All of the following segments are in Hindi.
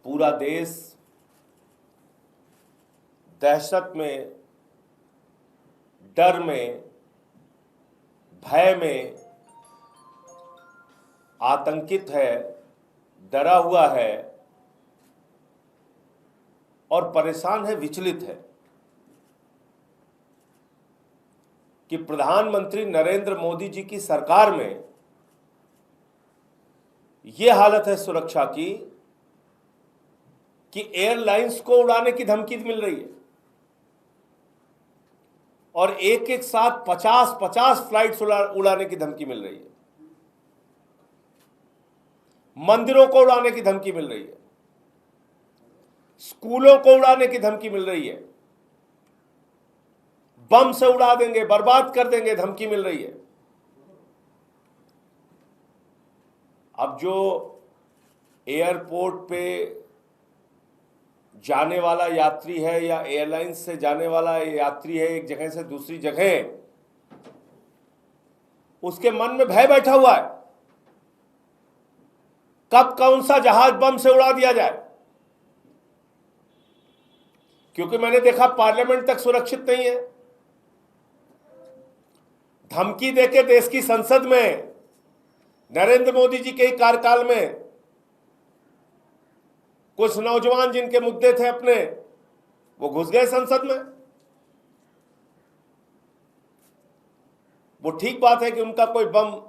पूरा देश दहशत में, डर में, भय में आतंकित है, डरा हुआ है और परेशान है, विचलित है कि प्रधानमंत्री नरेंद्र मोदी जी की सरकार में यह हालत है सुरक्षा की कि एयरलाइंस को उड़ाने की धमकी मिल रही है और एक एक साथ 50-50 फ्लाइट्स उड़ाने की धमकी मिल रही है। मंदिरों को उड़ाने की धमकी मिल रही है, स्कूलों को उड़ाने की धमकी मिल रही है, बम से उड़ा देंगे, बर्बाद कर देंगे, धमकी मिल रही है। अब जो एयरपोर्ट पे जाने वाला यात्री है या एयरलाइंस से जाने वाला यात्री है एक जगह से दूसरी जगह, उसके मन में भय बैठा हुआ है, कब कौन सा जहाज बम से उड़ा दिया जाए। क्योंकि मैंने देखा पार्लियामेंट तक सुरक्षित नहीं है। धमकी देके देश की संसद में नरेंद्र मोदी जी के ही कार्यकाल में कुछ नौजवान जिनके मुद्दे थे अपने, वो घुस गए संसद में। वो ठीक बात है कि उनका कोई बम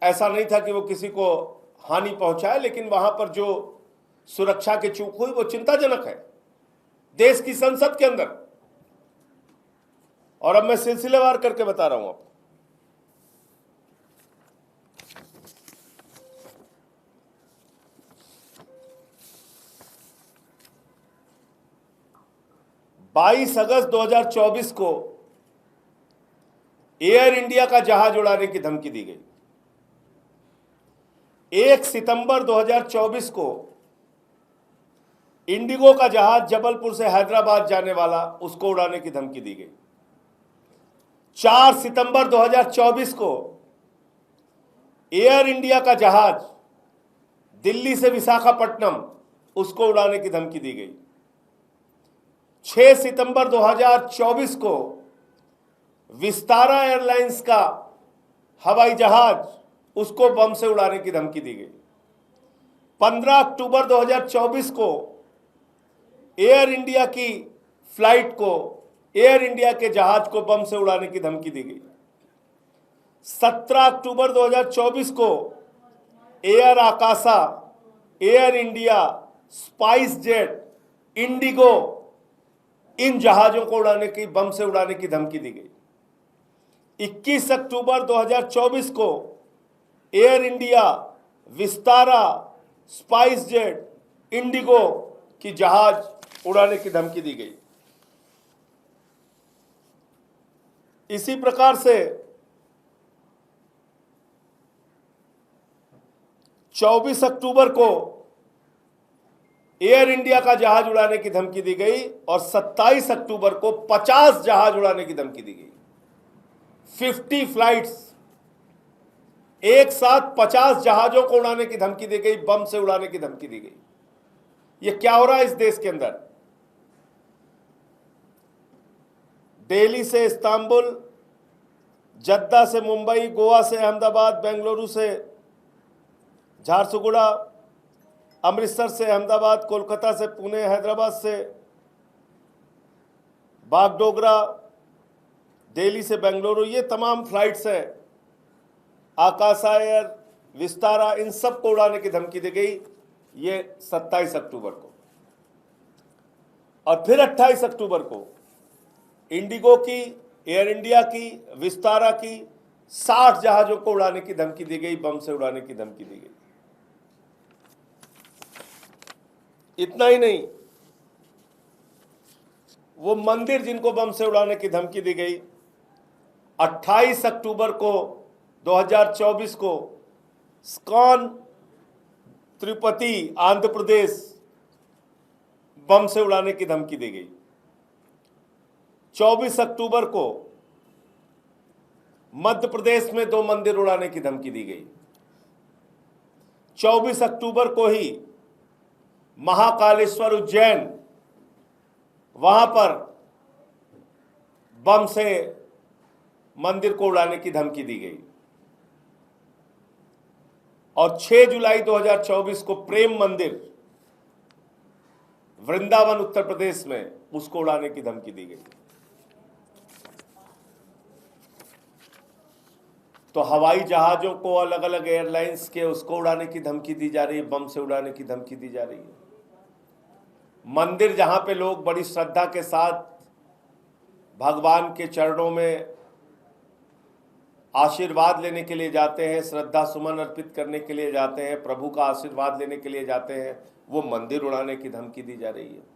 ऐसा नहीं था कि वो किसी को हानि पहुंचाए, लेकिन वहां पर जो सुरक्षा की चूक हुई वो चिंताजनक है देश की संसद के अंदर। और अब मैं सिलसिलेवार करके बता रहा हूं आपको। बाईस अगस्त 2024 को एयर इंडिया का जहाज उड़ाने की धमकी दी गई। 1 सितंबर 2024 को इंडिगो का जहाज जबलपुर से हैदराबाद जाने वाला, उसको उड़ाने की धमकी दी गई। 4 सितंबर 2024 को एयर इंडिया का जहाज दिल्ली से विशाखापट्टनम, उसको उड़ाने की धमकी दी गई। 6 सितंबर 2024 को विस्तारा एयरलाइंस का हवाई जहाज, उसको बम से उड़ाने की धमकी दी गई। 15 अक्टूबर 2024 को एयर इंडिया की फ्लाइट को, एयर इंडिया के जहाज को बम से उड़ाने की धमकी दी गई। 17 अक्टूबर 2024 को Air Akasa, Air India, SpiceJet, IndiGo, इन जहाजों को उड़ाने की, बम से उड़ाने की धमकी दी गई। 21 अक्टूबर 2024 को air India, Vistara, spice jet, Indigo की जहाज उड़ाने की धमकी दी गई। इसी प्रकार से 24 अक्टूबर को एयर इंडिया का जहाज उड़ाने की धमकी दी गई और 27 अक्टूबर को 50 जहाज उड़ाने की धमकी दी गई। 50 फ्लाइट्स, एक साथ 50 जहाजों को उड़ाने की धमकी दी गई, बम से उड़ाने की धमकी दी गई। यह क्या हो रहा है इस देश के अंदर? दिल्ली से इस्तांबुल, जद्दा से मुंबई, गोवा से अहमदाबाद, बेंगलुरु से झारसुगुड़ा, अमृतसर से अहमदाबाद, कोलकाता से पुणे, हैदराबाद से बागडोगरा, दिल्ली से बेंगलुरु, ये तमाम फ्लाइट्स हैं। आकाशा एयर, विस्तारा, इन सब को उड़ाने की धमकी दी गई, ये 27 अक्टूबर को। और फिर 28 अक्टूबर को इंडिगो की, एयर इंडिया की, विस्तारा की 60 जहाजों को उड़ाने की धमकी दी गई, बम से उड़ाने की धमकी दी गई। इतना ही नहीं, वो मंदिर जिनको बम से उड़ाने की धमकी दी गई, 28 अक्टूबर को 2024 को स्कॉन तिरुपति, आंध्र प्रदेश, बम से उड़ाने की धमकी दी गई। 24 अक्टूबर को मध्य प्रदेश में 2 मंदिर उड़ाने की धमकी दी गई। 24 अक्टूबर को ही महाकालेश्वर उज्जैन, वहां पर बम से मंदिर को उड़ाने की धमकी दी गई। और 6 जुलाई 2024 को प्रेम मंदिर वृंदावन उत्तर प्रदेश में उसको उड़ाने की धमकी दी गई। तो हवाई जहाजों को अलग अलग एयरलाइंस के उसको उड़ाने की धमकी दी जा रही है, बम से उड़ाने की धमकी दी जा रही है। मंदिर जहां पे लोग बड़ी श्रद्धा के साथ भगवान के चरणों में आशीर्वाद लेने के लिए जाते हैं, श्रद्धा सुमन अर्पित करने के लिए जाते हैं, प्रभु का आशीर्वाद लेने के लिए जाते हैं, वो मंदिर उड़ाने की धमकी दी जा रही है।